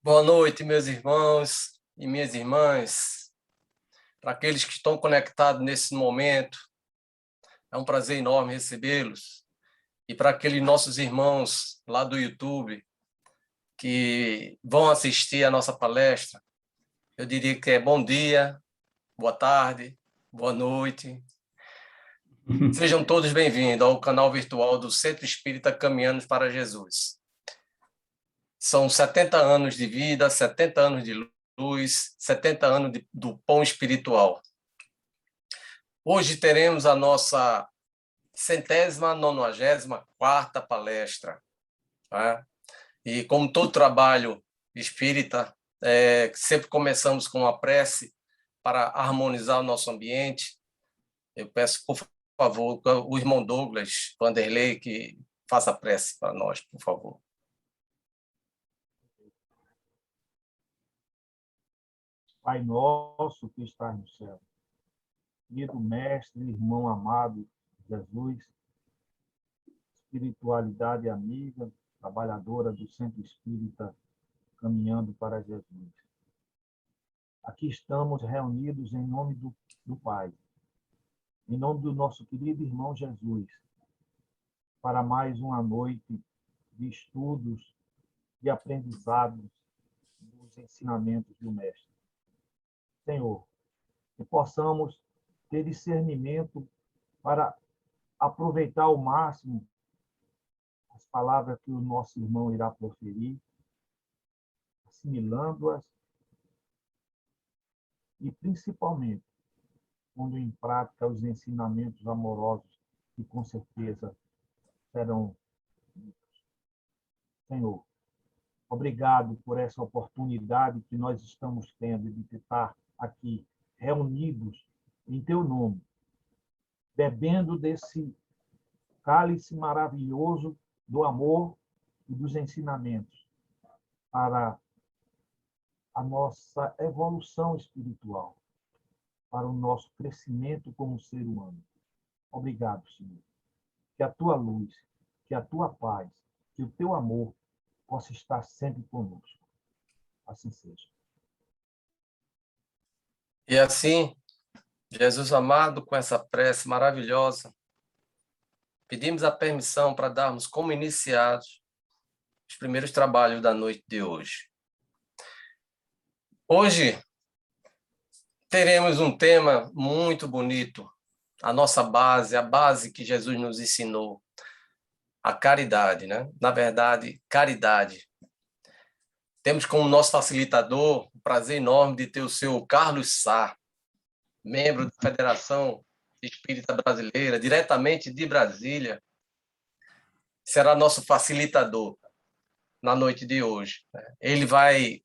Boa noite, meus irmãos e minhas irmãs. Para aqueles que estão conectados nesse momento, é um prazer enorme recebê-los. E para aqueles nossos irmãos lá do YouTube que vão assistir a nossa palestra, eu diria que é bom dia, boa tarde, boa noite. Sejam todos bem-vindos ao canal virtual do Centro Espírita Caminhando para Jesus. São 70 anos de vida, 70 anos de luz, 70 anos do pão espiritual. Hoje teremos a nossa 194ª palestra. Tá? E como todo trabalho espírita, sempre começamos com uma prece para harmonizar o nosso ambiente. Eu peço, por favor, o irmão Douglas Vanderlei que faça a prece para nós, por favor. Pai nosso que estás no céu, querido mestre, irmão amado Jesus, espiritualidade amiga, trabalhadora do Centro Espírita Caminhando para Jesus. Aqui estamos reunidos em nome do Pai, em nome do nosso querido irmão Jesus, para mais uma noite de estudos, de aprendizados dos ensinamentos do Mestre. Senhor, que possamos ter discernimento para aproveitar ao máximo as palavras que o nosso irmão irá proferir, assimilando-as e, principalmente, pondo em prática os ensinamentos amorosos que, com certeza, serão ditos. Senhor, obrigado por essa oportunidade que nós estamos tendo de estar aqui reunidos em Teu nome, bebendo desse cálice maravilhoso do amor e dos ensinamentos para a nossa evolução espiritual, para o nosso crescimento como ser humano. Obrigado, Senhor. Que a Tua luz, que a Tua paz, que o Teu amor possa estar sempre conosco. Assim seja. E assim, Jesus amado, com essa prece maravilhosa, pedimos a permissão para darmos como iniciados os primeiros trabalhos da noite de hoje. Hoje teremos um tema muito bonito, a nossa base, a base que Jesus nos ensinou, a caridade, né? Na verdade, caridade. Temos como nosso facilitador o prazer enorme de ter o seu Carlos Sá, membro da Federação Espírita Brasileira, diretamente de Brasília, será nosso facilitador na noite de hoje. Ele vai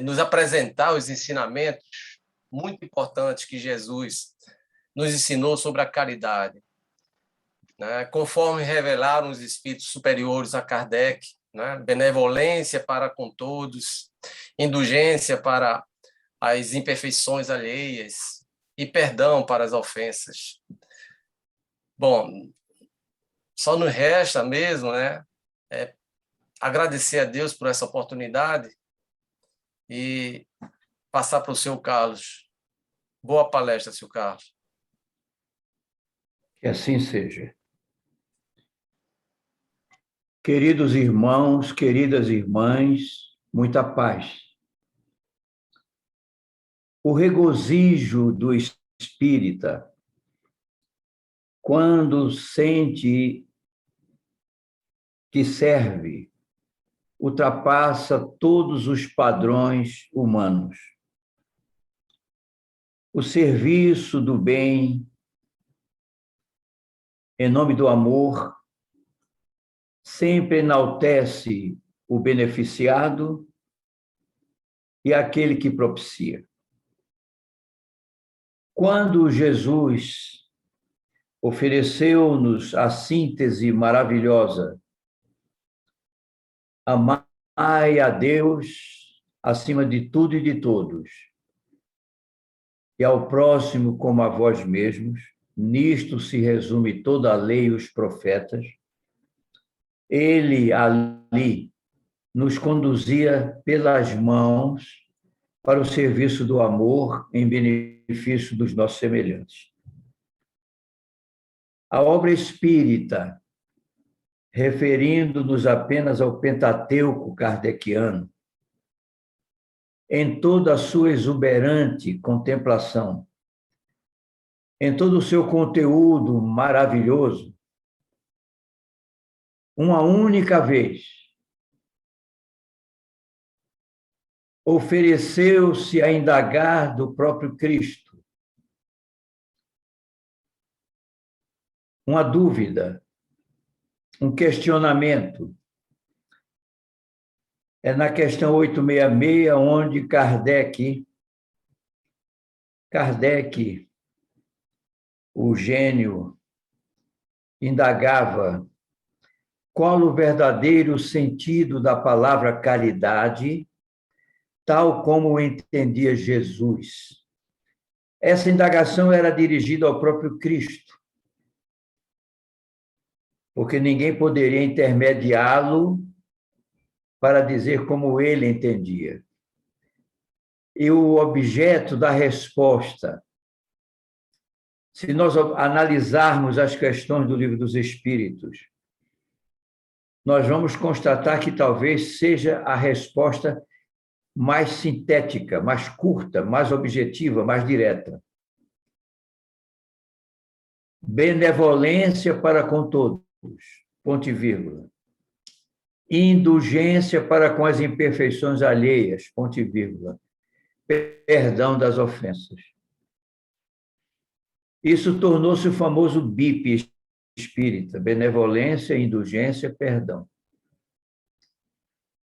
nos apresentar os ensinamentos muito importantes que Jesus nos ensinou sobre a caridade, né? Conforme revelaram os espíritos superiores a Kardec, né? Benevolência para com todos, indulgência para as imperfeições alheias e perdão para as ofensas. Bom, só nos resta mesmo, né, agradecer a Deus por essa oportunidade e passar para o seu Carlos. Boa palestra, seu Carlos. Que assim seja. Queridos irmãos, queridas irmãs, muita paz. O regozijo do espírita, quando sente que serve, ultrapassa todos os padrões humanos. O serviço do bem, em nome do amor, sempre enaltece o beneficiado e aquele que propicia. Quando Jesus ofereceu-nos a síntese maravilhosa, amai a Deus acima de tudo e de todos, e ao próximo como a vós mesmos, nisto se resume toda a lei e os profetas. Ele ali nos conduzia pelas mãos para o serviço do amor em benefício dos nossos semelhantes. A obra espírita, referindo-nos apenas ao Pentateuco kardeciano, em toda a sua exuberante contemplação, em todo o seu conteúdo maravilhoso, uma única vez, ofereceu-se a indagar do próprio Cristo uma dúvida, um questionamento. É na questão 866, onde Kardec, o gênio, indagava qual o verdadeiro sentido da palavra caridade, tal como o entendia Jesus. Essa indagação era dirigida ao próprio Cristo, porque ninguém poderia intermediá-lo para dizer como ele entendia. E o objeto da resposta, se nós analisarmos as questões do Livro dos Espíritos, nós vamos constatar que talvez seja a resposta mais sintética, mais curta, mais objetiva, mais direta. Benevolência para com todos, ponto e vírgula. Indulgência para com as imperfeições alheias, ponto e vírgula. Perdão das ofensas. Isso tornou-se o famoso BIP espírita, benevolência, indulgência, perdão.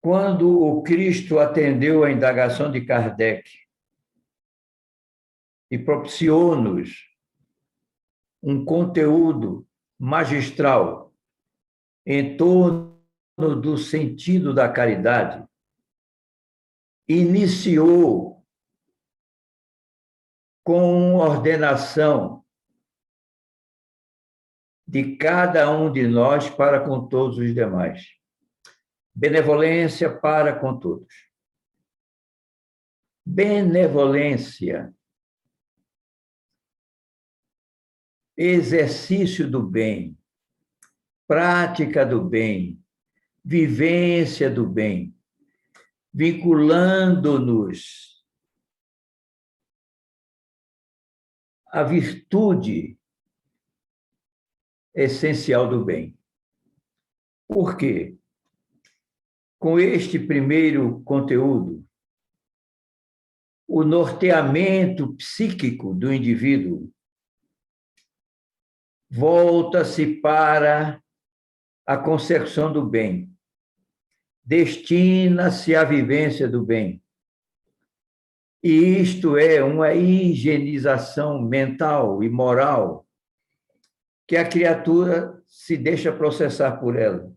Quando o Cristo atendeu à indagação de Kardec e propiciou-nos um conteúdo magistral em torno do sentido da caridade, iniciou com ordenação de cada um de nós para com todos os demais. Benevolência para com todos. Benevolência, exercício do bem, prática do bem, vivência do bem, vinculando-nos à virtude essencial do bem. Por quê? Com este primeiro conteúdo, o norteamento psíquico do indivíduo volta-se para a concepção do bem, destina-se à vivência do bem. E isto é uma higienização mental e moral que a criatura se deixa processar por ela.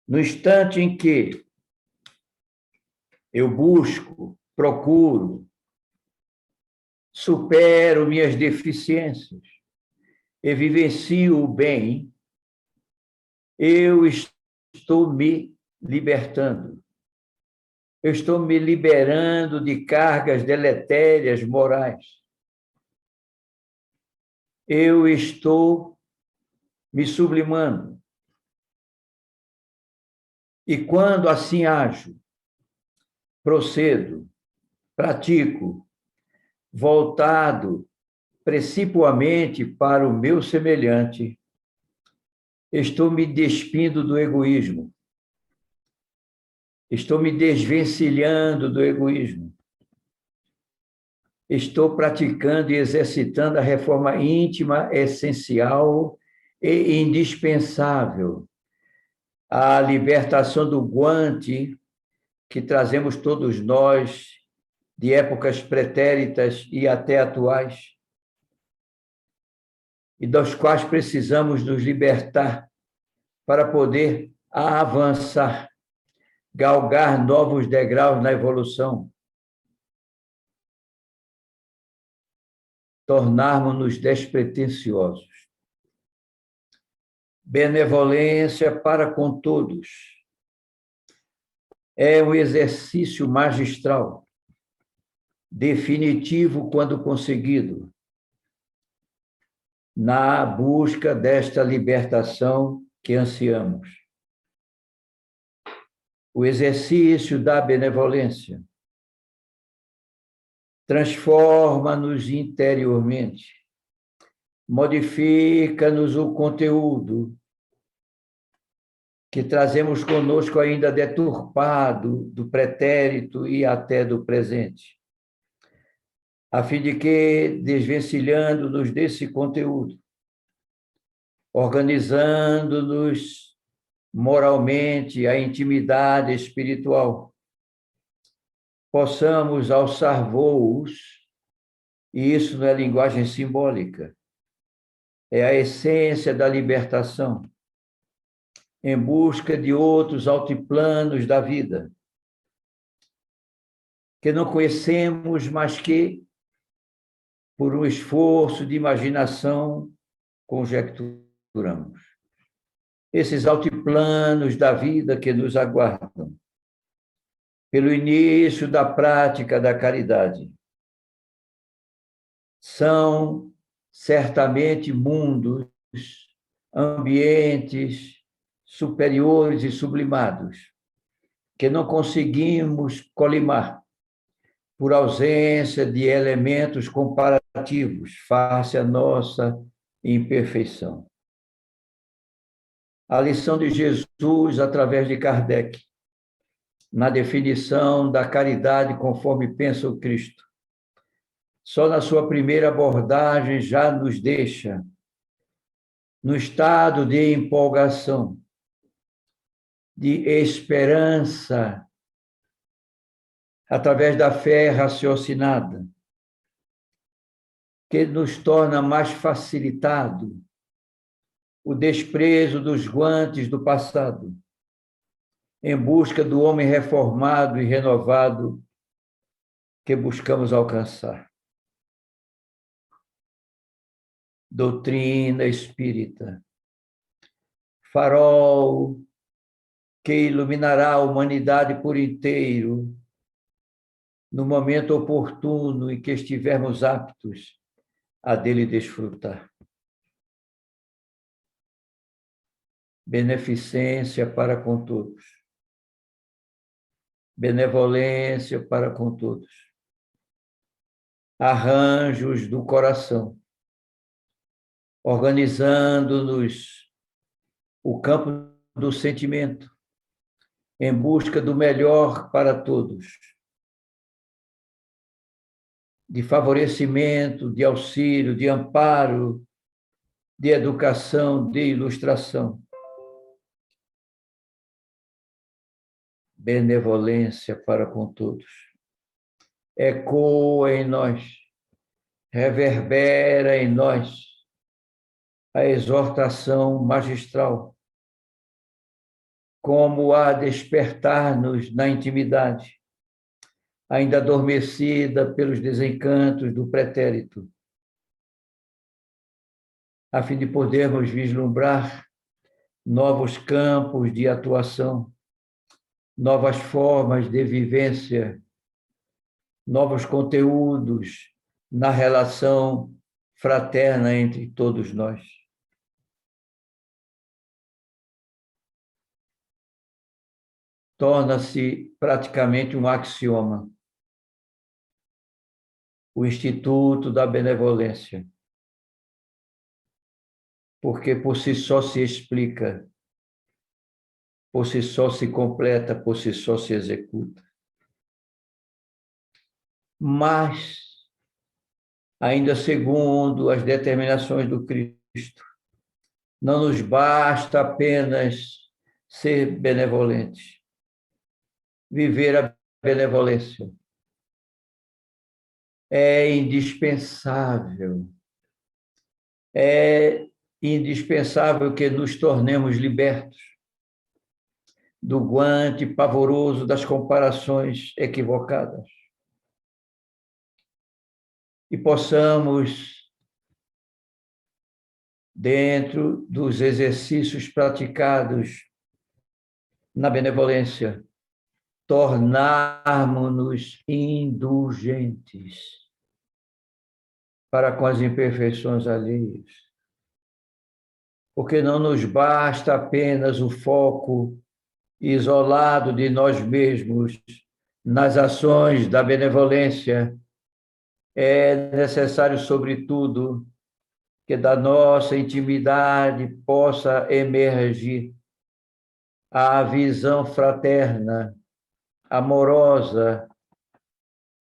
No instante em que eu busco, procuro, supero minhas deficiências e vivencio o bem, eu estou me libertando. Eu estou me liberando de cargas deletérias morais. Eu estou me sublimando. E quando assim ajo, procedo, pratico, voltado principalmente para o meu semelhante, estou me despindo do egoísmo. Estou me desvencilhando do egoísmo. Estou praticando e exercitando a reforma íntima, essencial e indispensável, a libertação do guante que trazemos todos nós de épocas pretéritas e até atuais, e dos quais precisamos nos libertar para poder avançar, galgar novos degraus na evolução, tornarmos-nos despretensiosos. Benevolência para com todos. É um exercício magistral, definitivo quando conseguido, na busca desta libertação que ansiamos. O exercício da benevolência transforma-nos interiormente, modifica-nos o conteúdo que trazemos conosco ainda deturpado do pretérito e até do presente, a fim de que, desvencilhando-nos desse conteúdo, organizando-nos moralmente a intimidade espiritual, possamos alçar voos, e isso não é linguagem simbólica, é a essência da libertação, em busca de outros altiplanos da vida, que não conhecemos, mas que, por um esforço de imaginação, conjecturamos. Esses altiplanos da vida que nos aguardam, pelo início da prática da caridade, são certamente mundos, ambientes superiores e sublimados, que não conseguimos colimar por ausência de elementos comparativos face à nossa imperfeição. A lição de Jesus, através de Kardec, na definição da caridade conforme pensa o Cristo, só na sua primeira abordagem já nos deixa no estado de empolgação, de esperança, através da fé raciocinada, que nos torna mais facilitado o desprezo dos guantes do passado, em busca do homem reformado e renovado que buscamos alcançar. Doutrina espírita, farol que iluminará a humanidade por inteiro, no momento oportuno em que estivermos aptos a dele desfrutar. Beneficência para com todos. Benevolência para com todos. Arranjos do coração, organizando-nos o campo do sentimento, em busca do melhor para todos, de favorecimento, de auxílio, de amparo, de educação, de ilustração. Benevolência para com todos. Ecoa em nós, reverbera em nós a exortação magistral, como a despertar-nos na intimidade, ainda adormecida pelos desencantos do pretérito, a fim de podermos vislumbrar novos campos de atuação, novas formas de vivência, novos conteúdos na relação fraterna entre todos nós. Torna-se praticamente um axioma o Instituto da Benevolência, porque por si só se explica, por si só se completa, por si só se executa. Mas, ainda segundo as determinações do Cristo, não nos basta apenas ser benevolentes, viver a benevolência. É indispensável que nos tornemos libertos do guante pavoroso das comparações equivocadas e possamos, dentro dos exercícios praticados na benevolência, tornarmos-nos indulgentes para com as imperfeições alheias. Porque não nos basta apenas o foco isolado de nós mesmos nas ações da benevolência. É necessário, sobretudo, que da nossa intimidade possa emergir a visão fraterna, amorosa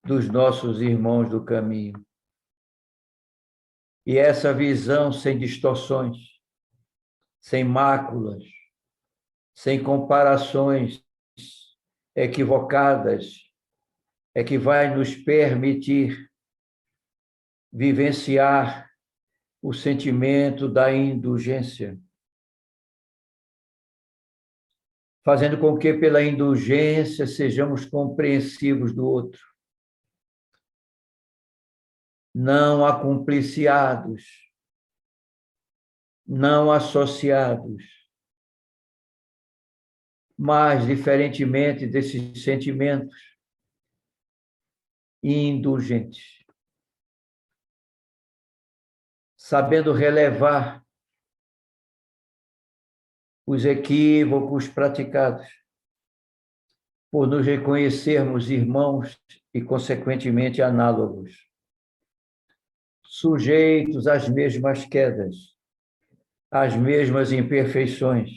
dos nossos irmãos do caminho. E essa visão sem distorções, sem máculas, sem comparações equivocadas, é que vai nos permitir vivenciar o sentimento da indulgência, fazendo com que, pela indulgência, sejamos compreensivos do outro, não acompliciados, não associados, mas, diferentemente desses sentimentos, indulgentes, sabendo relevar os equívocos praticados, por nos reconhecermos irmãos e, consequentemente, análogos, sujeitos às mesmas quedas, às mesmas imperfeições,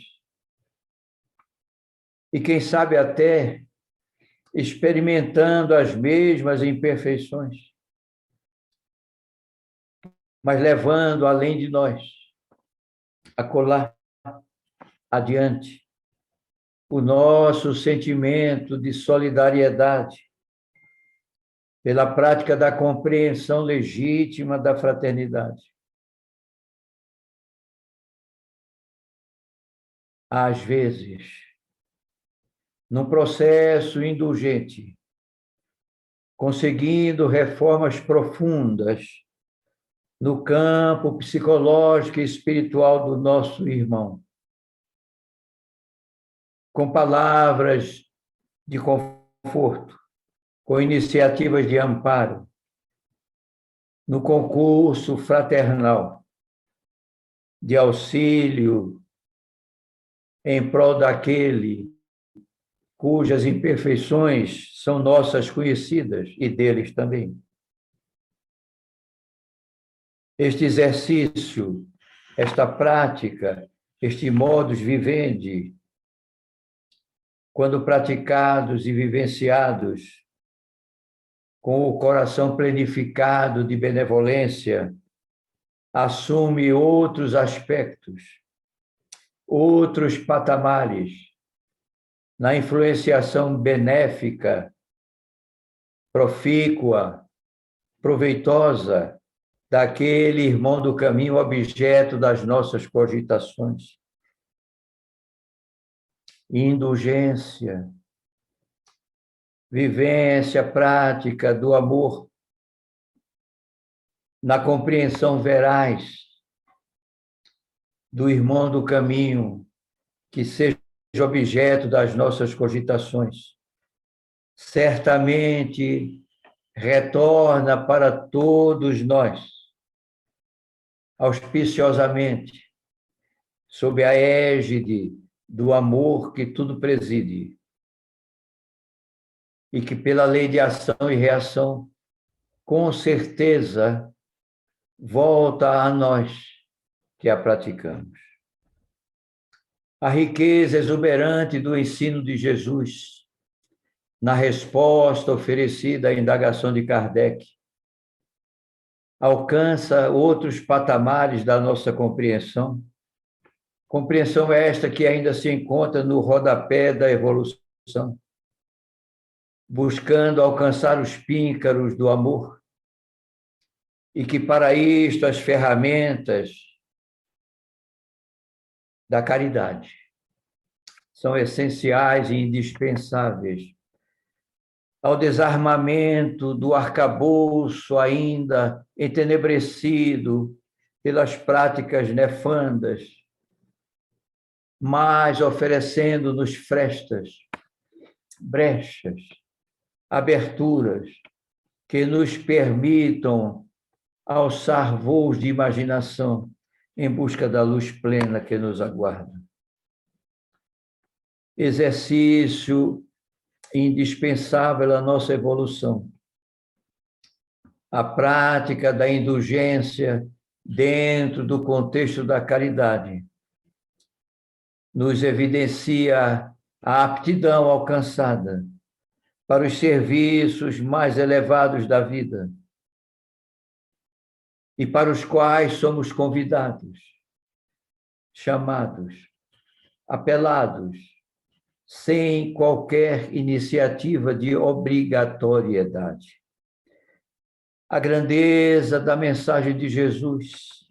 e, quem sabe, até experimentando as mesmas imperfeições, mas levando além de nós, acolá, adiante, o nosso sentimento de solidariedade pela prática da compreensão legítima da fraternidade. Às vezes, num processo indulgente, conseguindo reformas profundas no campo psicológico e espiritual do nosso irmão, com palavras de conforto, com iniciativas de amparo, no concurso fraternal de auxílio em prol daquele cujas imperfeições são nossas conhecidas e deles também. Este exercício, esta prática, este modus vivendi, quando praticados e vivenciados com o coração plenificado de benevolência, assume outros aspectos, outros patamares na influenciação benéfica, profícua, proveitosa daquele irmão do caminho, objeto das nossas cogitações. Indulgência, vivência prática do amor, na compreensão veraz do irmão do caminho, que seja objeto das nossas cogitações, certamente retorna para todos nós, auspiciosamente, sob a égide do amor que tudo preside, e que, pela lei de ação e reação, com certeza, volta a nós que a praticamos. A riqueza exuberante do ensino de Jesus, na resposta oferecida à indagação de Kardec, alcança outros patamares da nossa compreensão. Compreensão esta que ainda se encontra no rodapé da evolução, buscando alcançar os píncaros do amor, e que, para isto, as ferramentas da caridade são essenciais e indispensáveis ao desarmamento do arcabouço ainda entenebrecido pelas práticas nefandas, mas oferecendo-nos frestas brechas, aberturas que nos permitam alçar voos de imaginação em busca da luz plena que nos aguarda. Exercício indispensável à nossa evolução. A prática da indulgência dentro do contexto da caridade nos evidencia a aptidão alcançada para os serviços mais elevados da vida e para os quais somos convidados, chamados, apelados, sem qualquer iniciativa de obrigatoriedade. A grandeza da mensagem de Jesus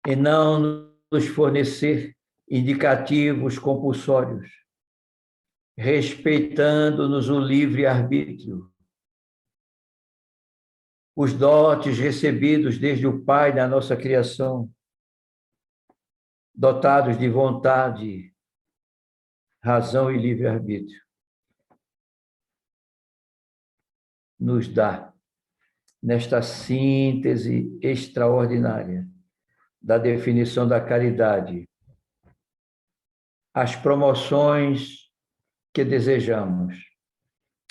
em não nos fornecer indicativos compulsórios, respeitando-nos o livre-arbítrio, os dotes recebidos desde o Pai da nossa criação, dotados de vontade, razão e livre-arbítrio, nos dá, nesta síntese extraordinária da definição da caridade, as promoções que desejamos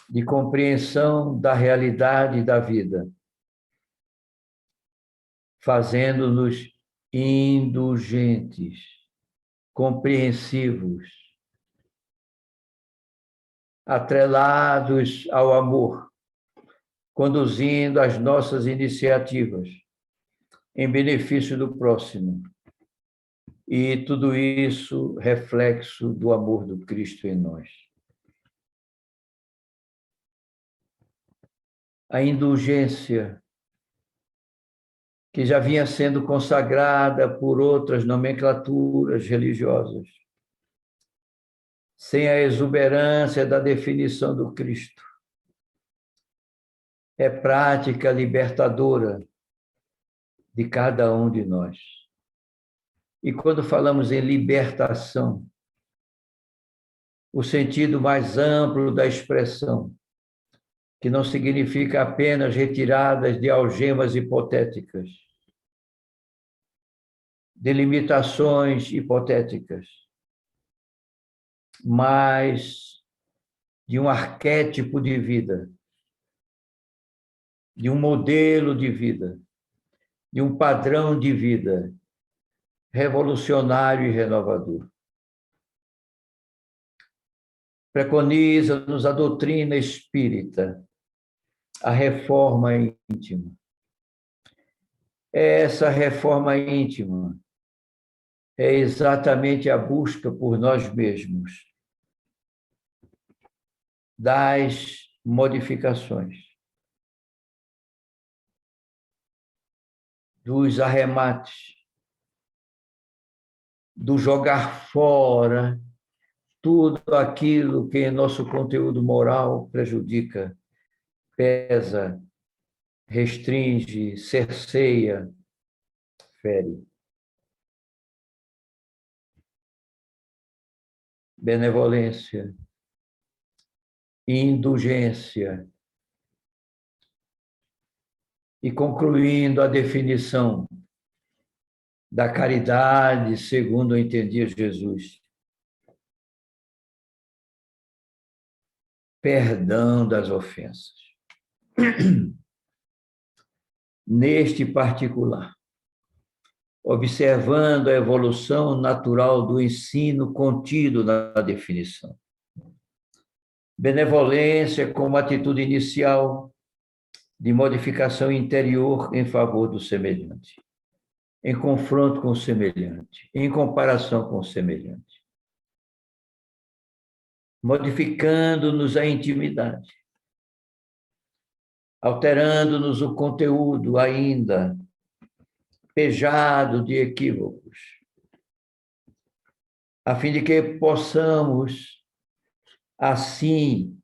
de compreensão da realidade da vida, fazendo-nos indulgentes, compreensivos, atrelados ao amor, conduzindo as nossas iniciativas em benefício do próximo. E tudo isso reflexo do amor do Cristo em nós. A indulgência, que já vinha sendo consagrada por outras nomenclaturas religiosas, sem a exuberância da definição do Cristo, é prática libertadora de cada um de nós. E quando falamos em libertação, o sentido mais amplo da expressão, que não significa apenas retiradas de algemas hipotéticas, de limitações hipotéticas, mas de um arquétipo de vida, de um modelo de vida, de um padrão de vida revolucionário e renovador. Preconiza-nos a doutrina espírita, a reforma íntima. Essa reforma íntima é exatamente a busca por nós mesmos das modificações, dos arremates, do jogar fora tudo aquilo que em nosso conteúdo moral prejudica, pesa, restringe, cerceia, fere. Benevolência, indulgência. E concluindo a definição da caridade, segundo entendia Jesus. Perdão das ofensas. Neste particular, observando a evolução natural do ensino contido na definição. Benevolência como atitude inicial de modificação interior em favor do semelhante, em confronto com o semelhante, em comparação com o semelhante. Modificando-nos a intimidade, alterando-nos o conteúdo ainda pejado de equívocos, a fim de que possamos, assim,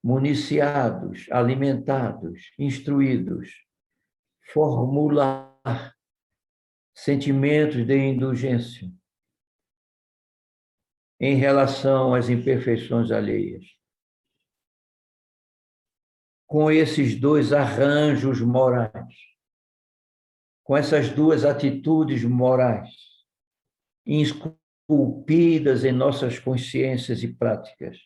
municiados, alimentados, instruídos, formular sentimentos de indulgência em relação às imperfeições alheias, com esses dois arranjos morais, com essas duas atitudes morais, esculpidas em nossas consciências e práticas,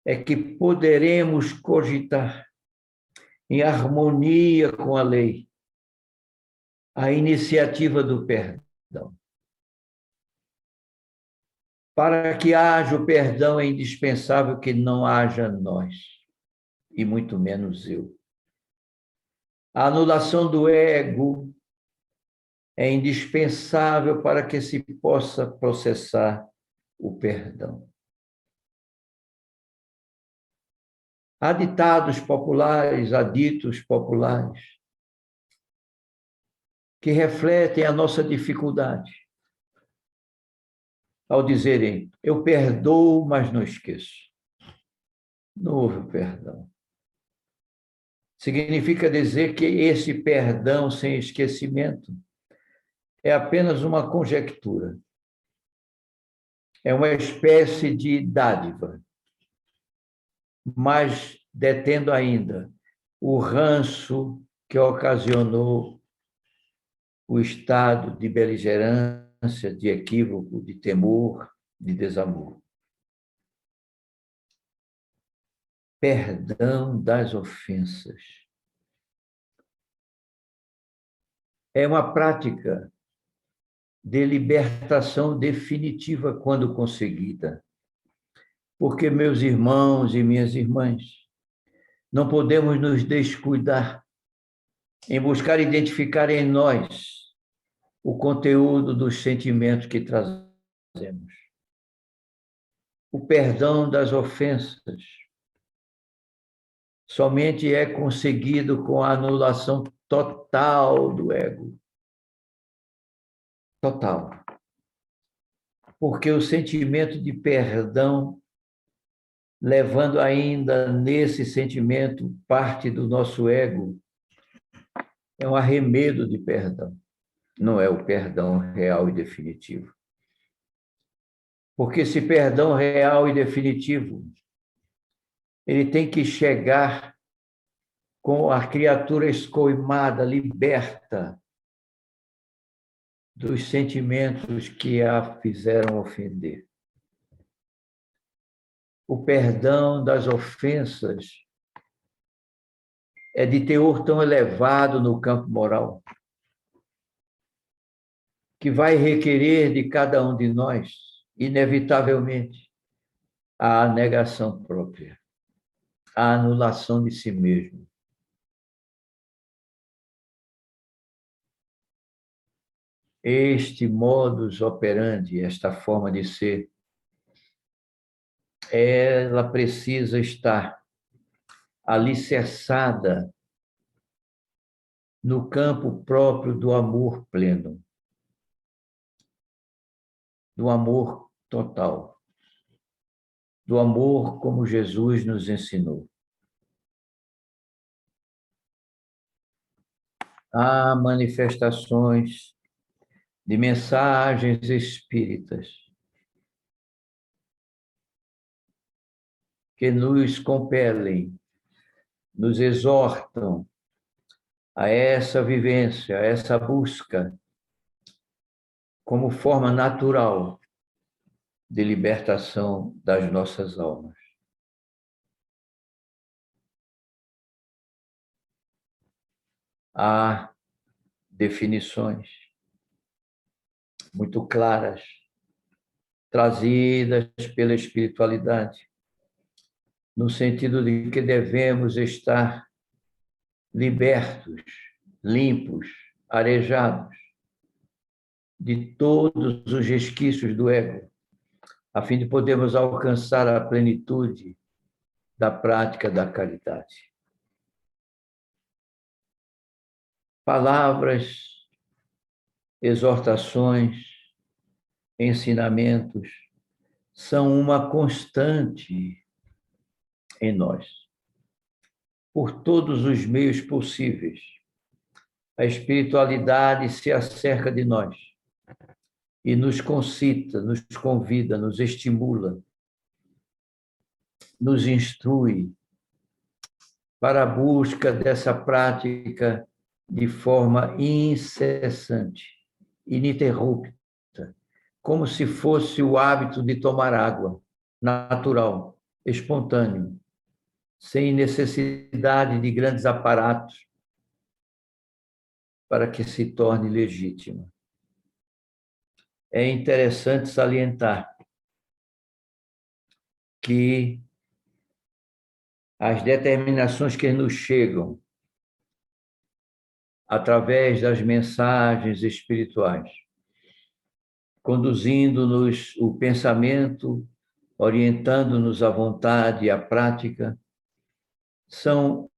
é que poderemos cogitar, em harmonia com a lei, a iniciativa do perdão. Para que haja o perdão, é indispensável que não haja nós, e muito menos eu. A anulação do ego é indispensável para que se possa processar o perdão. Há ditados populares, há ditos populares, que refletem a nossa dificuldade ao dizerem: eu perdoo, mas não esqueço. Não houve perdão. Significa dizer que esse perdão sem esquecimento é apenas uma conjectura. É uma espécie de dádiva, mas detendo ainda o ranço que ocasionou o estado de beligerância, de equívoco, de temor, de desamor. Perdão das ofensas. É uma prática de libertação definitiva quando conseguida. Porque, meus irmãos e minhas irmãs, não podemos nos descuidar em buscar identificar em nós o conteúdo dos sentimentos que trazemos. O perdão das ofensas somente é conseguido com a anulação total do ego. Total. Porque o sentimento de perdão, levando ainda nesse sentimento parte do nosso ego, é um arremedo de perdão. Não é o perdão real e definitivo. Porque esse perdão real e definitivo, ele tem que chegar com a criatura escoimada, liberta dos sentimentos que a fizeram ofender. O perdão das ofensas é de teor tão elevado no campo moral que vai requerer de cada um de nós, inevitavelmente, a negação própria, a anulação de si mesmo. Este modus operandi, esta forma de ser, ela precisa estar alicerçada no campo próprio do amor pleno, do amor total, do amor como Jesus nos ensinou. Há manifestações de mensagens espíritas que nos compelem, nos exortam a essa vivência, a essa busca como forma natural de libertação das nossas almas. Há definições muito claras, trazidas pela espiritualidade, no sentido de que devemos estar libertos, limpos, arejados de todos os resquícios do ego, a fim de podermos alcançar a plenitude da prática da caridade. Palavras, exortações, ensinamentos são uma constante em nós. Por todos os meios possíveis, a espiritualidade se acerca de nós e nos concita, nos convida, nos estimula, nos instrui para a busca dessa prática de forma incessante, ininterrupta, como se fosse o hábito de tomar água, natural, espontâneo, sem necessidade de grandes aparatos para que se torne legítima. É interessante salientar que as determinações que nos chegam através das mensagens espirituais, conduzindo-nos o pensamento, orientando-nos à vontade e à prática, são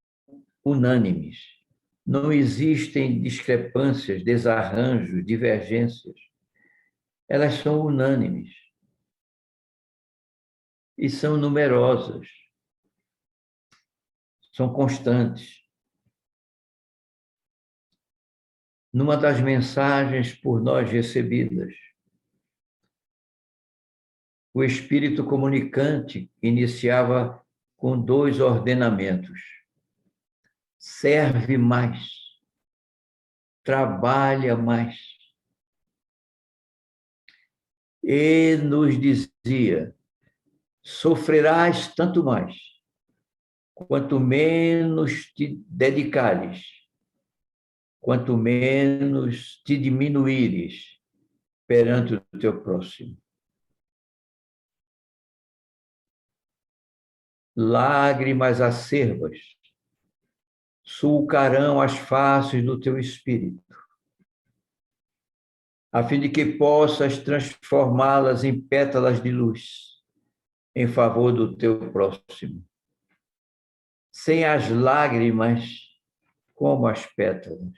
unânimes. Não existem discrepâncias, desarranjos, divergências. Elas são unânimes e são numerosas, são constantes. Numa das mensagens por nós recebidas, o espírito comunicante iniciava com 2 ordenamentos: serve mais, trabalha mais. E nos dizia: sofrerás tanto mais, quanto menos te dedicares, quanto menos te diminuíres perante o teu próximo. Lágrimas acerbas sulcarão as faces do teu espírito, a fim de que possas transformá-las em pétalas de luz em favor do teu próximo. Sem as lágrimas, como as pétalas.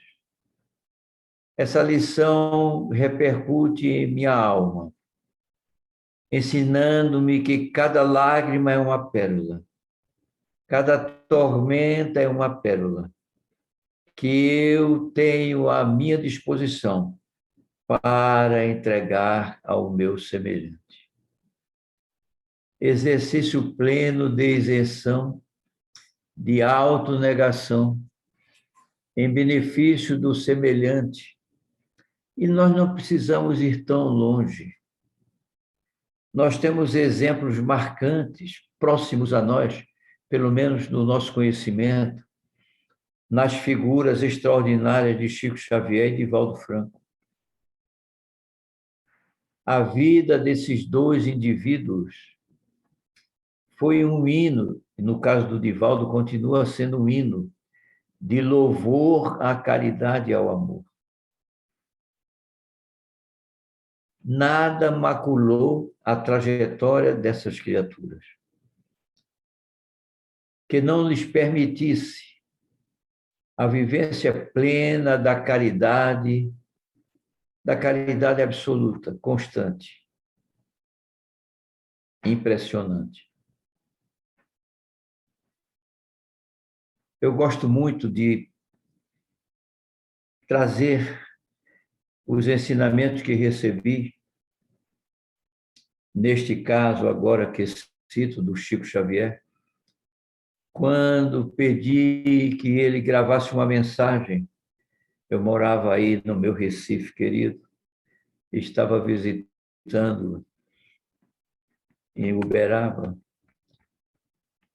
Essa lição repercute em minha alma, ensinando-me que cada lágrima é uma pérola, cada tormenta é uma pérola, que eu tenho à minha disposição para entregar ao meu semelhante. Exercício pleno de isenção, de autonegação, em benefício do semelhante. E nós não precisamos ir tão longe. Nós temos exemplos marcantes, próximos a nós, pelo menos no nosso conhecimento, nas figuras extraordinárias de Chico Xavier e de Divaldo Franco. A vida desses 2 indivíduos foi um hino, e no caso do Divaldo continua sendo um hino, de louvor à caridade e ao amor. Nada maculou a trajetória dessas criaturas, que não lhes permitisse a vivência plena da caridade absoluta, constante, impressionante. Eu gosto muito de trazer os ensinamentos que recebi, neste caso agora que cito do Chico Xavier, quando pedi que ele gravasse uma mensagem. Eu morava aí no meu Recife querido, estava visitando em Uberaba,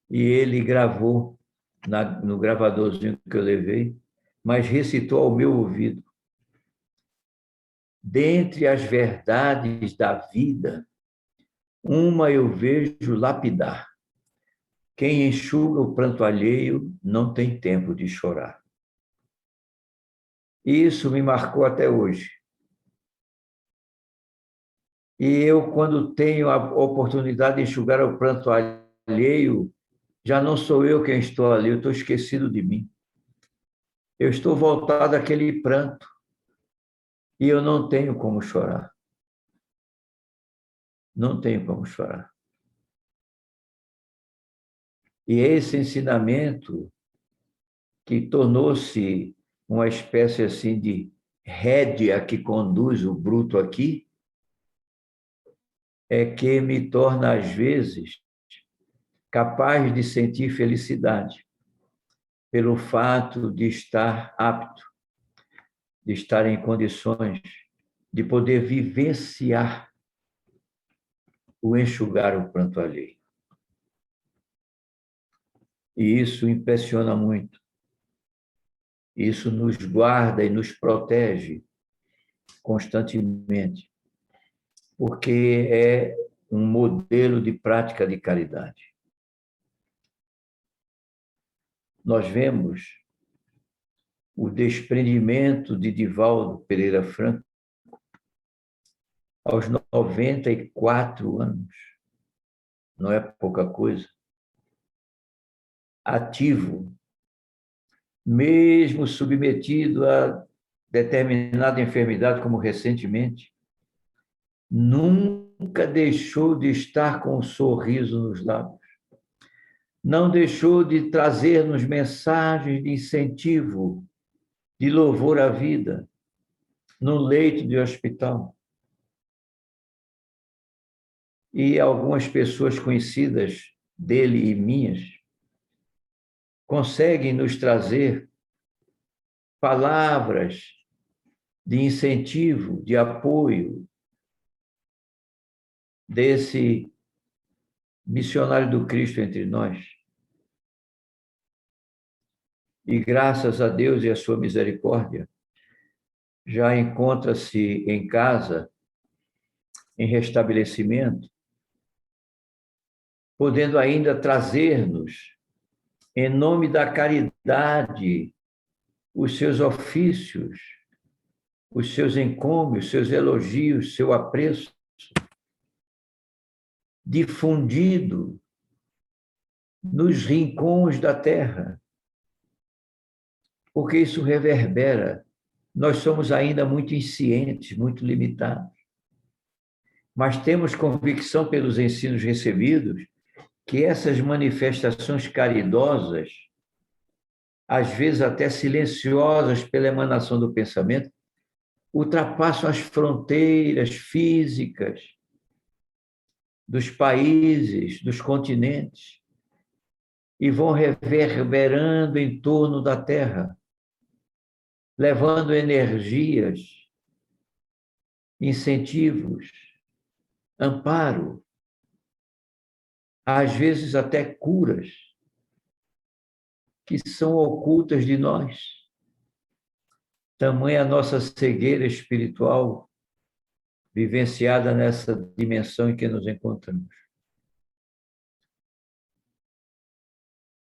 e ele gravou no gravadorzinho que eu levei, mas recitou ao meu ouvido: dentre as verdades da vida, uma eu vejo lapidar. Quem enxuga o pranto alheio não tem tempo de chorar. Isso me marcou até hoje. E eu, quando tenho a oportunidade de enxugar o pranto alheio, já não sou eu quem estou ali, eu estou esquecido de mim. Eu estou voltado àquele pranto e eu não tenho como chorar. Não tenho como chorar. E esse ensinamento, que tornou-se uma espécie assim de rédea que conduz o bruto aqui, é que me torna, às vezes, capaz de sentir felicidade, pelo fato de estar apto, de estar em condições de poder vivenciar o enxugar o pranto alheio. E isso impressiona muito. Isso nos guarda e nos protege constantemente, porque é um modelo de prática de caridade. Nós vemos o desprendimento de Divaldo Pereira Franco aos 94 anos. Não é pouca coisa. Ativo, mesmo submetido a determinada enfermidade, como recentemente, nunca deixou de estar com um sorriso nos lábios. Não deixou de trazer-nos mensagens de incentivo, de louvor à vida, no leito de hospital. E algumas pessoas conhecidas dele e minhas conseguem nos trazer palavras de incentivo, de apoio desse missionário do Cristo entre nós. E graças a Deus e a sua misericórdia, já encontra-se em casa, em restabelecimento, podendo ainda trazer-nos, em nome da caridade, os seus ofícios, os seus encômios, seus elogios, seu apreço, difundido nos rincões da terra, porque isso reverbera. Nós somos ainda muito inscientes, muito limitados, mas temos convicção pelos ensinos recebidos que essas manifestações caridosas, às vezes até silenciosas pela emanação do pensamento, ultrapassam as fronteiras físicas dos países, dos continentes, e vão reverberando em torno da Terra, levando energias, incentivos, amparo, às vezes até curas, que são ocultas de nós. Tamanha a nossa cegueira espiritual vivenciada nessa dimensão em que nos encontramos.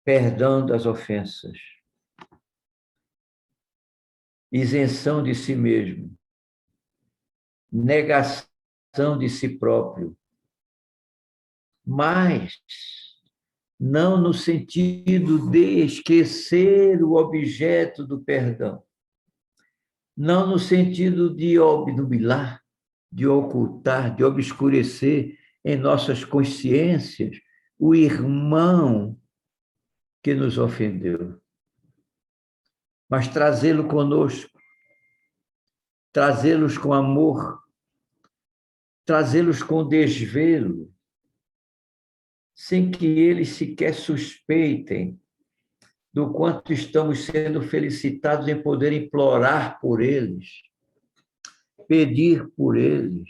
Perdão das ofensas, isenção de si mesmo, negação de si próprio, mas não no sentido de esquecer o objeto do perdão, não no sentido de obnubilar, de ocultar, de obscurecer em nossas consciências o irmão que nos ofendeu, mas trazê-lo conosco, trazê-los com amor, trazê-los com desvelo, sem que eles sequer suspeitem do quanto estamos sendo felicitados em poder implorar por eles, pedir por eles,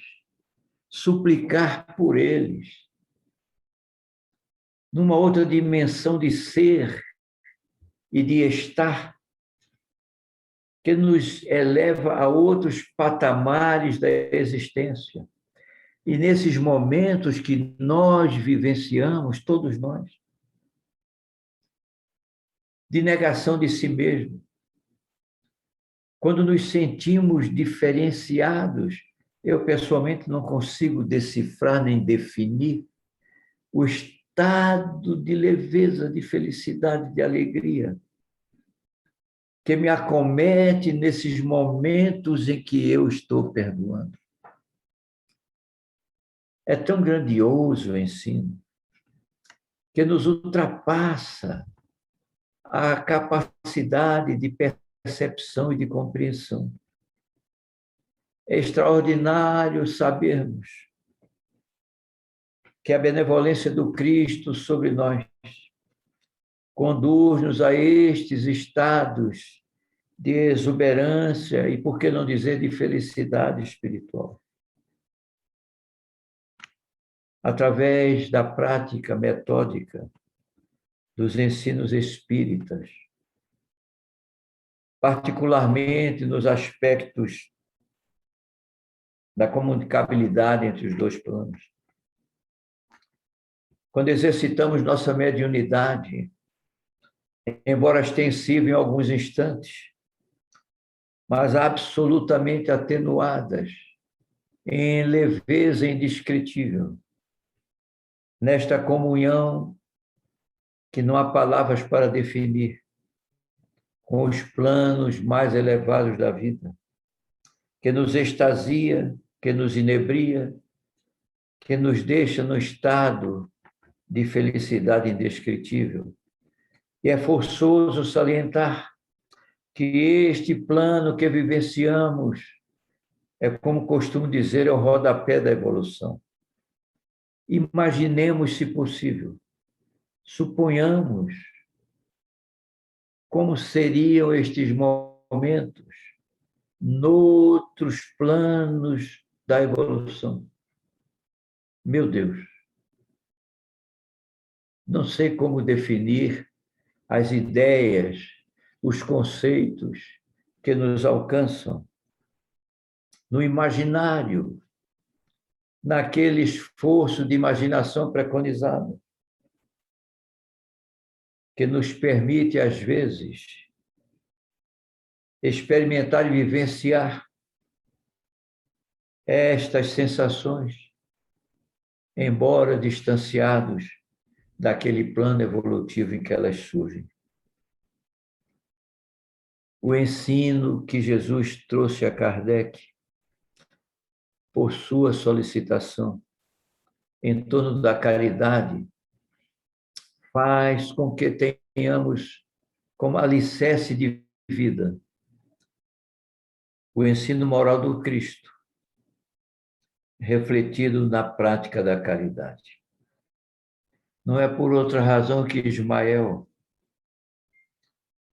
suplicar por eles, numa outra dimensão de ser e de estar, que nos eleva a outros patamares da existência. E nesses momentos que nós vivenciamos, todos nós, de negação de si mesmo, quando nos sentimos diferenciados, eu pessoalmente não consigo decifrar nem definir o estado de leveza, de felicidade, de alegria que me acomete nesses momentos em que eu estou perdoando. É tão grandioso o ensino que nos ultrapassa a capacidade de percepção e de compreensão. É extraordinário sabermos que a benevolência do Cristo sobre nós conduz-nos a estes estados de exuberância e, por que não dizer, de felicidade espiritual. Através da prática metódica dos ensinos espíritas, particularmente nos aspectos da comunicabilidade entre os dois planos. Quando exercitamos nossa mediunidade, embora extensiva em alguns instantes, mas absolutamente atenuadas, em leveza indescritível, nesta comunhão que não há palavras para definir, com os planos mais elevados da vida, que nos extasia, que nos inebria, que nos deixa no estado de felicidade indescritível. E é forçoso salientar que este plano que vivenciamos é, como costumo dizer, é o rodapé da evolução. Imaginemos, se possível, suponhamos como seriam estes momentos noutros planos da evolução. Meu Deus, não sei como definir as ideias, os conceitos que nos alcançam no imaginário, naquele esforço de imaginação preconizado, que nos permite, às vezes, experimentar e vivenciar estas sensações, embora distanciados daquele plano evolutivo em que elas surgem. O ensino que Jesus trouxe a Kardec, por sua solicitação, em torno da caridade, faz com que tenhamos como alicerce de vida o ensino moral do Cristo, refletido na prática da caridade. Não é por outra razão que Ismael,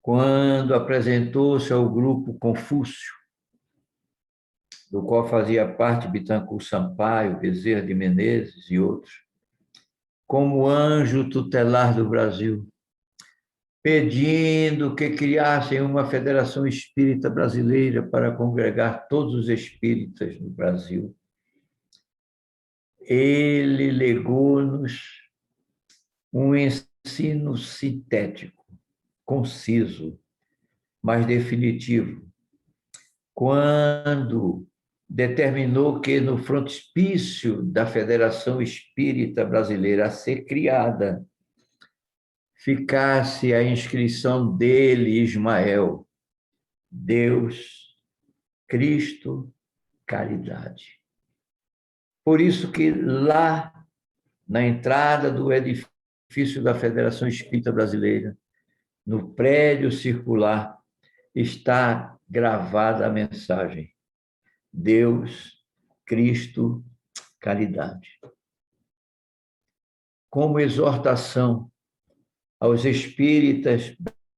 quando apresentou-se ao grupo Confúcio, do qual fazia parte Bittencourt Sampaio, Bezerra de Menezes e outros, como anjo tutelar do Brasil, pedindo que criassem uma federação espírita brasileira para congregar todos os espíritas no Brasil. Ele legou-nos um ensino sintético, conciso, mas definitivo, quando determinou que no frontispício da Federação Espírita Brasileira a ser criada ficasse a inscrição dele, Ismael, Deus, Cristo, caridade. Por isso que lá, na entrada do edifício da Federação Espírita Brasileira, no prédio circular, está gravada a mensagem: Deus, Cristo, caridade. Como exortação aos espíritas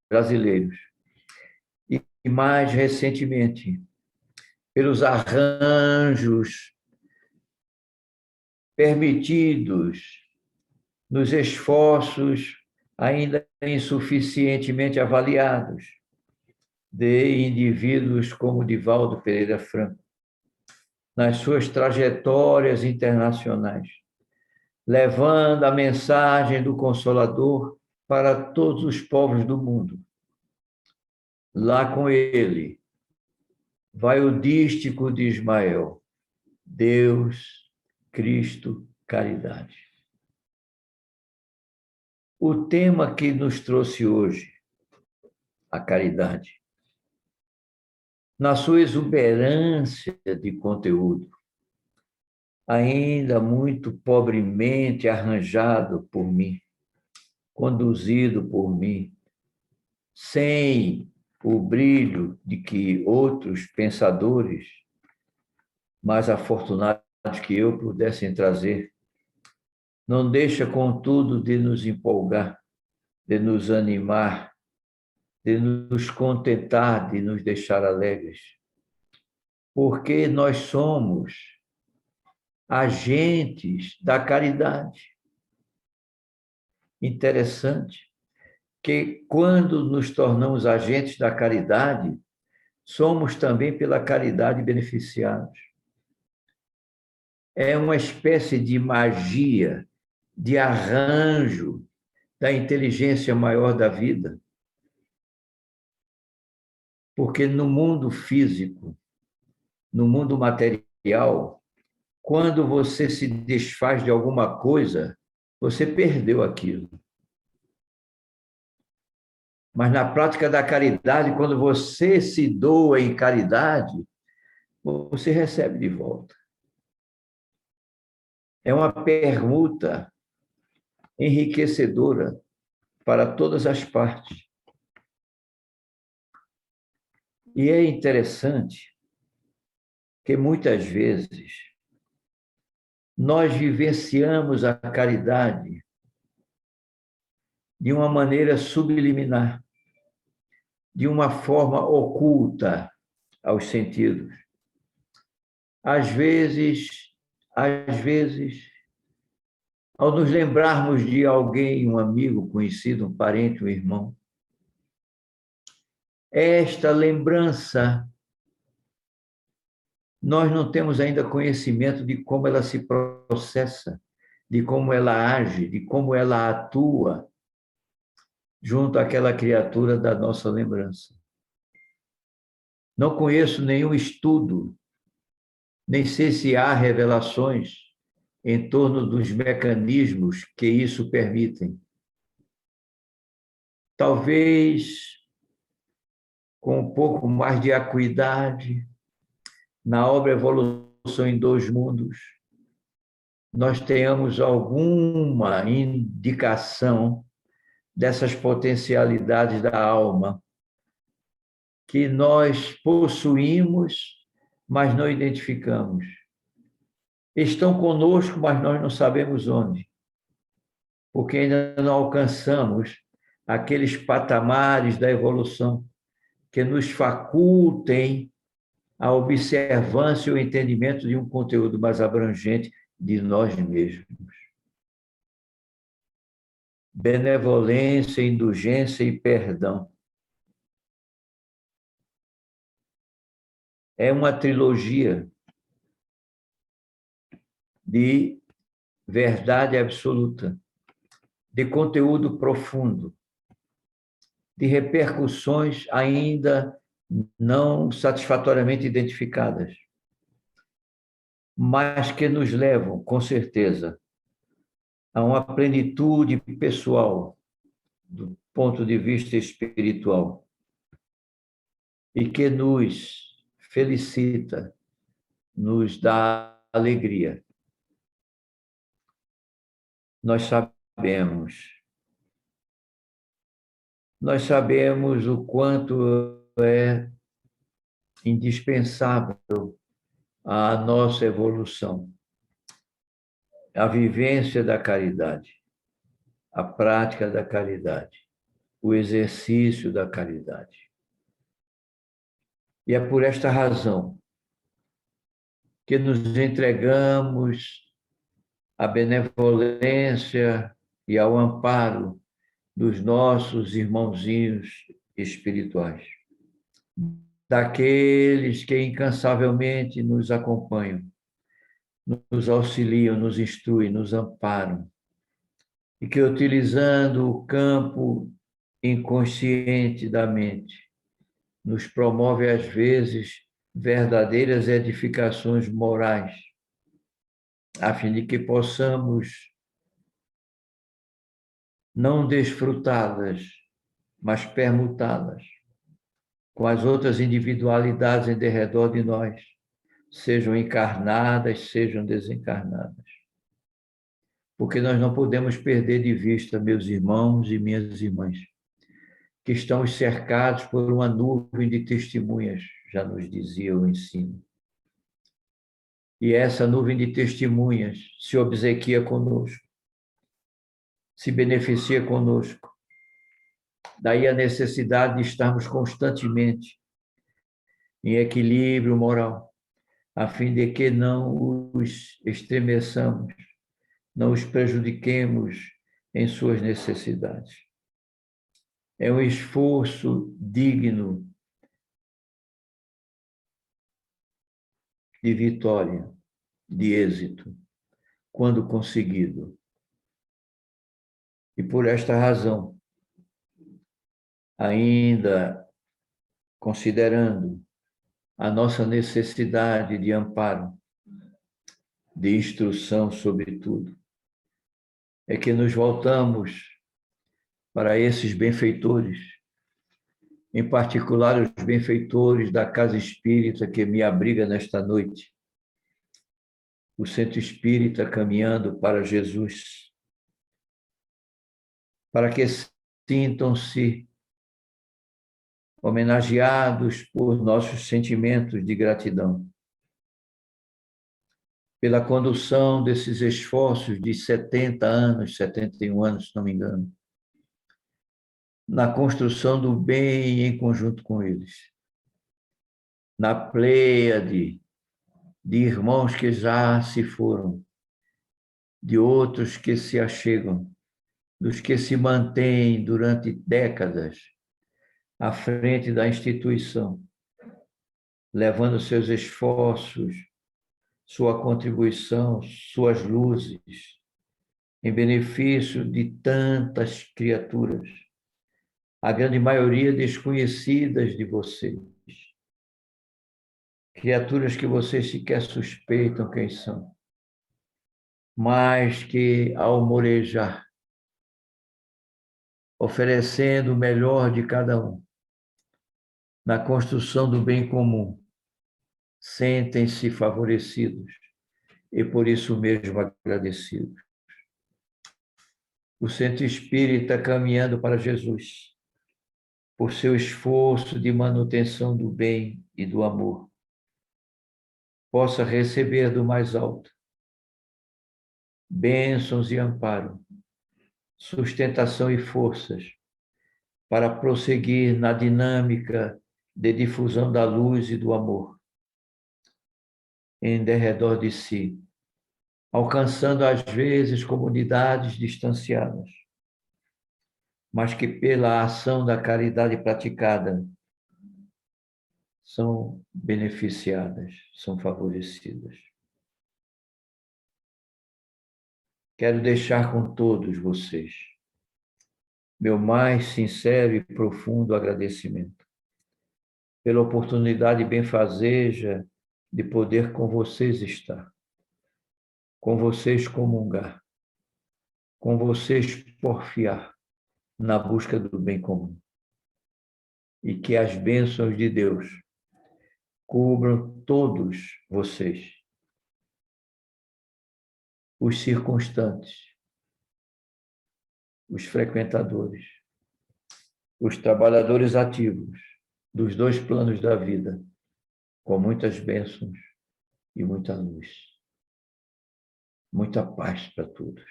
brasileiros. E mais recentemente, pelos arranjos permitidos nos esforços ainda insuficientemente avaliados de indivíduos como Divaldo Pereira Franco, nas suas trajetórias internacionais, levando a mensagem do Consolador para todos os povos do mundo. Lá com ele vai o dístico de Ismael: Deus, Cristo, caridade. O tema que nos trouxe hoje, a caridade, na sua exuberância de conteúdo, ainda muito pobremente arranjado por mim, conduzido por mim, sem o brilho de que outros pensadores mais afortunados que eu pudessem trazer, não deixa, contudo, de nos empolgar, de nos animar, de nos contentar, de nos deixar alegres, porque nós somos agentes da caridade. Interessante que, quando nos tornamos agentes da caridade, somos também pela caridade beneficiados. É uma espécie de magia, de arranjo da inteligência maior da vida. Porque no mundo físico, no mundo material, quando você se desfaz de alguma coisa, você perdeu aquilo. Mas na prática da caridade, quando você se doa em caridade, você recebe de volta. É uma permuta enriquecedora para todas as partes. E é interessante que muitas vezes nós vivenciamos a caridade de uma maneira subliminar, de uma forma oculta aos sentidos. Às vezes, ao nos lembrarmos de alguém, um amigo, conhecido, um parente, um irmão, esta lembrança, nós não temos ainda conhecimento de como ela se processa, de como ela age, de como ela atua junto àquela criatura da nossa lembrança. Não conheço nenhum estudo, nem sei se há revelações em torno dos mecanismos que isso permitem. Talvez, com um pouco mais de acuidade, na obra Evolução em Dois Mundos, nós tenhamos alguma indicação dessas potencialidades da alma que nós possuímos, mas não identificamos. Estão conosco, mas nós não sabemos onde, porque ainda não alcançamos aqueles patamares da evolução que nos facultem a observância e o entendimento de um conteúdo mais abrangente de nós mesmos. Benevolência, indulgência e perdão. É uma trilogia de verdade absoluta, de conteúdo profundo, de repercussões ainda não satisfatoriamente identificadas, mas que nos levam, com certeza, a uma plenitude pessoal, do ponto de vista espiritual, e que nos felicita, nos dá alegria. Nós sabemos o quanto é indispensável a nossa evolução, a vivência da caridade, a prática da caridade, o exercício da caridade. E é por esta razão que nos entregamos à benevolência e ao amparo dos nossos irmãozinhos espirituais, daqueles que incansavelmente nos acompanham, nos auxiliam, nos instruem, nos amparam, e que, utilizando o campo inconsciente da mente, nos promove, às vezes, verdadeiras edificações morais, a fim de que possamos não desfrutá-las, mas permutá-las com as outras individualidades em derredor de nós, sejam encarnadas, sejam desencarnadas. Porque nós não podemos perder de vista, meus irmãos e minhas irmãs, que estamos cercados por uma nuvem de testemunhas, já nos dizia o ensino. E essa nuvem de testemunhas se obsequia conosco, se beneficia conosco, Daí a necessidade de estarmos constantemente em equilíbrio moral, a fim de que não os estremeçamos, não os prejudiquemos em suas necessidades. É um esforço digno de vitória, de êxito, quando conseguido. E por esta razão, ainda considerando a nossa necessidade de amparo, de instrução, sobretudo, é que nos voltamos para esses benfeitores, em particular os benfeitores da Casa Espírita que me abriga nesta noite, o Centro Espírita Caminhando para Jesus, para que sintam-se homenageados por nossos sentimentos de gratidão, pela condução desses esforços de 70 anos, 71 anos, se não me engano, na construção do bem em conjunto com eles, na pleiade de irmãos que já se foram, de outros que se achegam, dos que se mantêm durante décadas à frente da instituição, levando seus esforços, sua contribuição, suas luzes, em benefício de tantas criaturas, a grande maioria desconhecidas de vocês, criaturas que vocês sequer suspeitam quem são, mas que, ao morejar, oferecendo o melhor de cada um, na construção do bem comum, sentem-se favorecidos e, por isso mesmo, agradecidos. O Centro Espírita Caminhando para Jesus, por seu esforço de manutenção do bem e do amor, possa receber do mais alto bênçãos e amparo, sustentação e forças para prosseguir na dinâmica de difusão da luz e do amor em derredor de si, alcançando às vezes comunidades distanciadas, mas que pela ação da caridade praticada são beneficiadas, são favorecidas. Quero deixar com todos vocês meu mais sincero e profundo agradecimento pela oportunidade benfazeja de poder com vocês estar, com vocês comungar, com vocês porfiar na busca do bem comum. E que as bênçãos de Deus cubram todos vocês, os circunstantes, os frequentadores, os trabalhadores ativos dos dois planos da vida, com muitas bênçãos e muita luz. Muita paz para todos.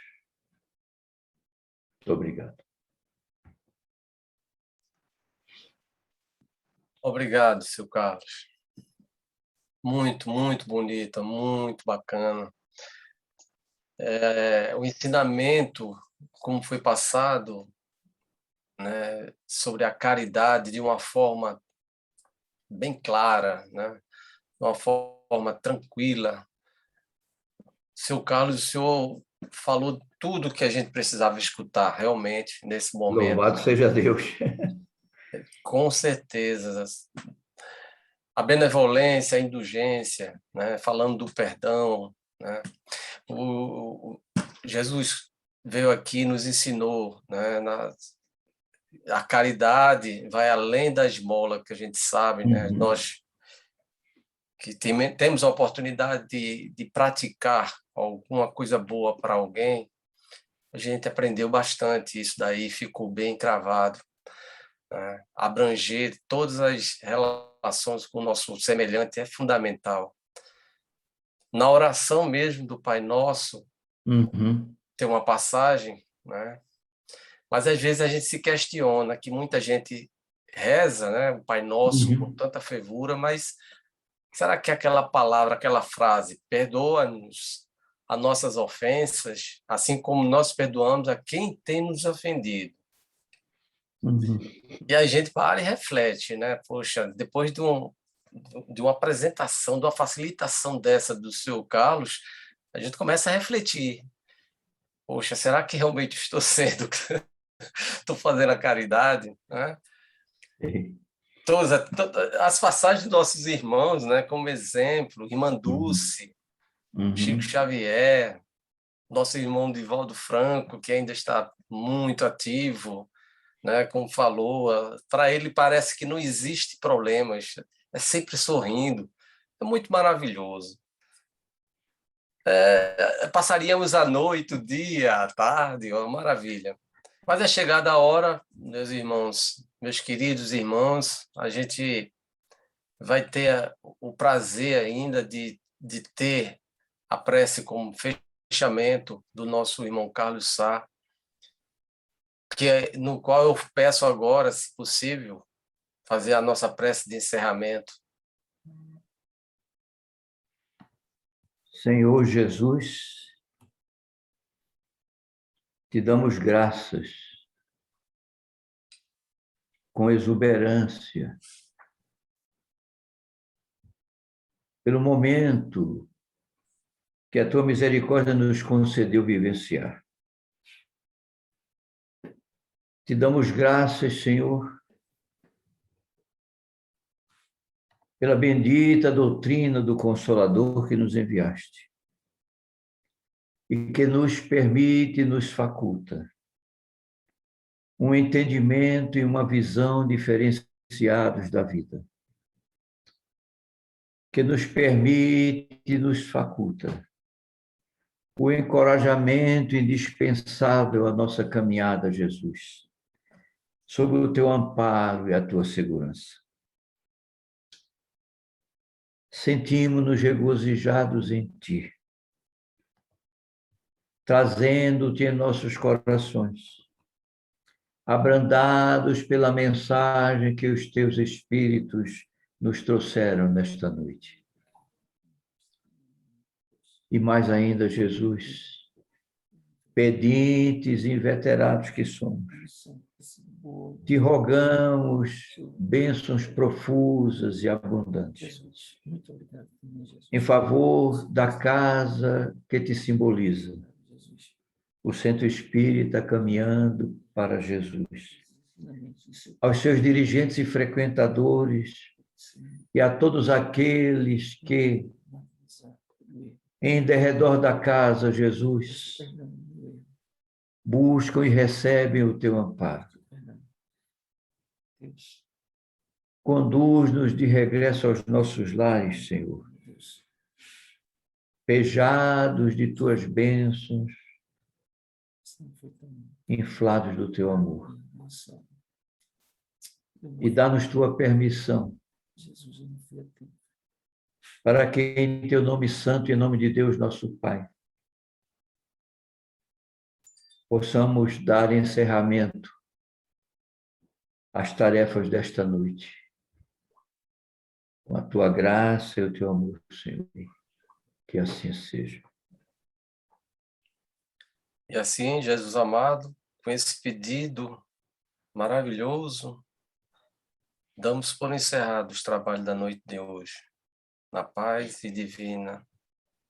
Muito obrigado. Obrigado, seu Carlos. Muito, muito bonita, muito bacana. O ensinamento, como foi passado, né, sobre a caridade de uma forma bem clara, né, de uma forma tranquila. Seu Carlos, o senhor falou tudo que a gente precisava escutar, realmente, nesse momento. Louvado seja Deus. Com certeza. A benevolência, a indulgência, né, falando do perdão, né, Jesus veio aqui e nos ensinou, né, a caridade vai além da esmola, que a gente sabe, né? Nós que temos a oportunidade de praticar alguma coisa boa para alguém, a gente aprendeu bastante isso daí, ficou bem cravado, né? Abranger todas as relações com o nosso semelhante é fundamental. Na oração mesmo do Pai Nosso, tem uma passagem, né, Mas às vezes a gente se questiona, que muita gente reza, né, o Pai Nosso com tanta fervura, mas será que aquela palavra, aquela frase, perdoa-nos as nossas ofensas, assim como nós perdoamos a quem tem nos ofendido? E a gente para e reflete, né? Poxa, depois de uma apresentação, de uma facilitação dessa do seu Carlos, a gente começa a refletir. Poxa, será que realmente estou fazendo a caridade, né? As passagens dos nossos irmãos, né? Como exemplo, Irmã Dulce, Chico Xavier, nosso irmão Divaldo Franco, que ainda está muito ativo, né? Como falou, para ele parece que não existe problemas, é sempre sorrindo, é muito maravilhoso. Passaríamos a noite, o dia, a tarde, uma maravilha. Mas é chegada a hora, meus irmãos, meus queridos irmãos, a gente vai ter o prazer ainda de ter a prece como fechamento do nosso irmão Carlos Sá, no qual eu peço agora, se possível, fazer a nossa prece de encerramento. Senhor Jesus, te damos graças com exuberância pelo momento que a tua misericórdia nos concedeu vivenciar. Te damos graças, Senhor, pela bendita doutrina do Consolador que nos enviaste e que nos permite, nos faculta um entendimento e uma visão diferenciados da vida, que nos permite e nos faculta o encorajamento indispensável à nossa caminhada, Jesus, sob o teu amparo e a tua segurança. Sentimos-nos regozijados em ti, trazendo-te em nossos corações, abrandados pela mensagem que os teus espíritos nos trouxeram nesta noite. E mais ainda, Jesus, pedintes e inveterados que somos, te rogamos bênçãos profusas e abundantes em favor da casa que te simboliza, o centro espírita caminhando para Jesus, aos seus dirigentes e frequentadores e a todos aqueles que, em derredor da casa, Jesus, buscam e recebem o teu amparo. Conduz-nos de regresso aos nossos lares, Senhor, pejados de tuas bênçãos, inflados do teu amor. E dá-nos tua permissão para que, em teu nome santo e em nome de Deus, nosso Pai, possamos dar encerramento às tarefas desta noite, com a tua graça e o teu amor, Senhor. Que assim seja. E assim, Jesus amado, com esse pedido maravilhoso, damos por encerrado os trabalhos da noite de hoje, na paz e divina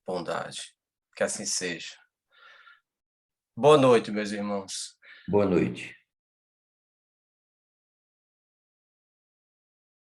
bondade. Que assim seja. Boa noite, meus irmãos. Boa noite.